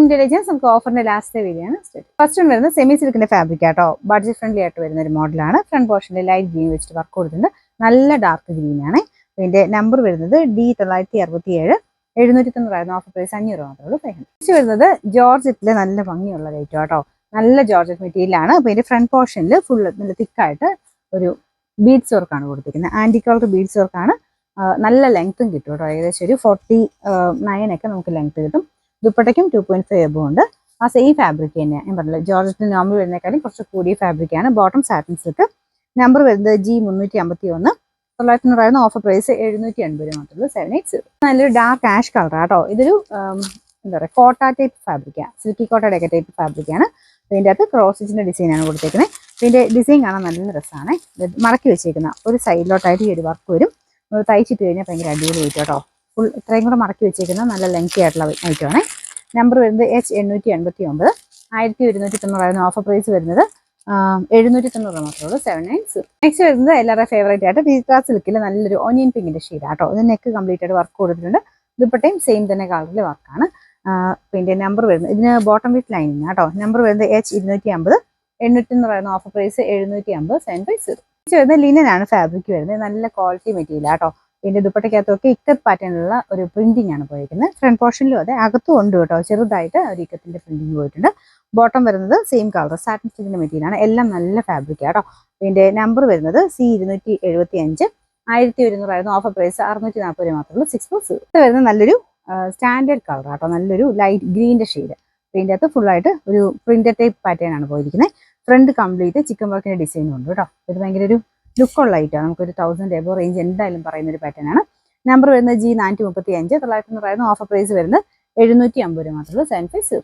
Intelligence നമുക്ക് ഓഫറിന്റെ last വീഡിയോയാണ്. First one വരുന്നത് സെമി സിൽക്കിന്റെ ഫാബ്രിക് ആട്ടോ. ബഡ്ജറ്റ് ഫ്രണ്ട്ലി ആയിട്ട് വരുന്ന ഒരു മോഡലാണ്. ഫ്രണ്ട് പോർഷനിൽ ലൈറ്റ് ഗ്രീൻ വെച്ചിട്ട് വർക്ക് കൊടുത്തിട്ടുണ്ട്. നല്ല ഡാർക്ക് ഗ്രീൻ ആണ്. ഇതിന്റെ നമ്പർ വരുന്നത് D967. 790 ഓഫർ പ്രൈസ് 500 മാത്രമേ ഉള്ളൂ. നെക്സ്റ്റ് വരുന്നത് ജോർജറ്റിലെ നല്ല ഭംഗിയുള്ള റേറ്റ് ആട്ടോ. നല്ല ജോർജറ്റ് മെറ്റീരിയലാണ്. അപ്പോൾ ഇതിന്റെ ഫ്രണ്ട് പോർഷനിൽ ഫുൾ നല്ല തിക്കായിട്ട് ഒരു ബീഡ്സ് വർക്കാണ് കൊടുത്തിരിക്കുന്നത്. ആന്റി കളർ ബീഡ്സ് വർക്കാണ്. നല്ല ലെങ്ത്തും കിട്ടും കേട്ടോ. ഏകദേശം ഒരു 49 ഒക്കെ നമുക്ക് ലെങ്ത് കിട്ടും. ദുപ്പട്ടയ്ക്കും 2.5 എബോ ഉണ്ട്. ആ സെയിം ഫാബ്രിക് തന്നെയാണ്. ഞാൻ പറഞ്ഞില്ല, ജോർജറ്റിന് നോർമൽ വരുന്നേക്കാളും കുറച്ച് കൂടിയ ഫാബ്രിക്കാണ്. Bottom satin silk. നമ്പർ വരുന്നത് G351. 900 ഓഫർ പ്രൈസ് 780 മാത്രമേ. 780. നല്ലൊരു ഡാർക്ക് ആഷ് കളർ ആട്ടോ. ഇതൊരു എന്താ പറയുക, കോട്ട ടൈപ്പ് ഫാബ്രിക്കാണ്. സിൽക്കി കോട്ടയുടെ ഒക്കെ ടൈപ്പ് ഫാബ്രിക്കാണ്. ഇതിൻ്റെ അകത്ത് ക്രോസ് സ്റ്റിച്ചിന്റെ ഡിസൈനാണ് കൊടുത്തേക്കുന്നത്. ഇതിന്റെ ഡിസൈൻ കാണാൻ നല്ല രസമാണ്. മടക്കി വെച്ചേക്കുന്ന ഒരു സൈഡിലോട്ടായിട്ട് ഈ ഒരു വർക്ക് വരും. തയ്ച്ചിട്ട് കഴിഞ്ഞാൽ ഭയങ്കര അടിപൊളി ആയിട്ട് കേട്ടോ. ഫുൾ ഇത്രയും കൂടെ മടക്കി വെച്ചേക്കുന്ന നല്ല ലെങ്തി ആയിട്ടുള്ള ഐറ്റമാണ്. നമ്പർ വരുന്നത് H889. 1190 ഓഫർ പ്രൈസ് വരുന്നത് 790 മാത്രമേ ഉള്ളൂ. 790. നെക്സ്റ്റ് വരുന്നത് എല്ലാവരുടെ ഫേവറേറ്റ് ആയിട്ട് പീച്ചാ സിൽക്കിൽ നല്ലൊരു ഓനിയൻ പിങ്കിന്റെ ഷെയ്ഡ് ആട്ടോ. ഇത് നെക്ക് കംപ്ലീറ്റ് ആയിട്ട് വർക്ക് കൊടുത്തിട്ടുണ്ട്. ദുപ്പട്ടയും സെയിം തന്നെ കളറിൽ വർക്കാണ്. പിന്നെ നമ്പർ വരുന്നത് ഇതിന് bottom with lining auto. Number വരുന്നത് H250. 890 offer price 750. 750. നെക്സ്റ്റ് വരുന്നത് ലിനൻ ആണ് ഫാബ്രിക് വരുന്നത്. നല്ല ക്വാളിറ്റി മെറ്റീരിയൽ ആട്ടോ. ഇതിന്റെ ദുപ്പട്ടയ്ക്കകത്തൊക്കെ ഇക്കത്ത് പാറ്റേണിലുള്ള ഒരു പ്രിന്റിംഗ് ആണ് പോയിരിക്കുന്നത്. ഫ്രണ്ട് പോർഷനിലും അതെ, അകത്തും ഉണ്ട് കേട്ടോ. ചെറുതായിട്ട് ഒരു ഇക്കത്തിന്റെ പ്രിന്റിംഗ് പോയിട്ടുണ്ട്. ബോട്ടം വരുന്നത് സെയിം കളർ സാറ്റിൻ സ്റ്റിച്ചിന്റെ മെറ്റീരിയൽ ആണ്. എല്ലാം നല്ല ഫാബ്രിക് ആട്ടോ. ഇതിന്റെ നമ്പർ വരുന്നത് C275. 1100 ഓഫർ പ്രൈസ് 640 മാത്രമേ ഉള്ളൂ. 6+0. ഇത് വരുന്നത് നല്ലൊരു സ്റ്റാൻഡേർഡ് കളർ ആട്ടോ. നല്ലൊരു ലൈറ്റ് ഗ്രീന്റെ ഷെയ്ഡ്. ഇതിന്റെ അകത്ത് ഫുൾ ആയിട്ട് ഒരു പ്രിന്റർ ടൈപ്പ് പാറ്റേൺ ആണ് പോയിരിക്കുന്നത്. ഫ്രണ്ട് കംപ്ലീറ്റ് ചിക്കൻ വർക്കിന്റെ ഡിസൈനും ഉണ്ട് കേട്ടോ. ഇത് ഭയങ്കര ഒരു ലുക്കുള്ള ഐറ്റാണ്. നമുക്കൊരു 1000 എബോ റേഞ്ച് എന്തായാലും പറയുന്ന ഒരു പാറ്റേൺ ആണ്. നമ്പർ വരുന്നത് G435. 900 ഓഫർ പ്രൈസ് വരുന്നത് 750 മാത്രമേ ഉള്ളൂ. 750.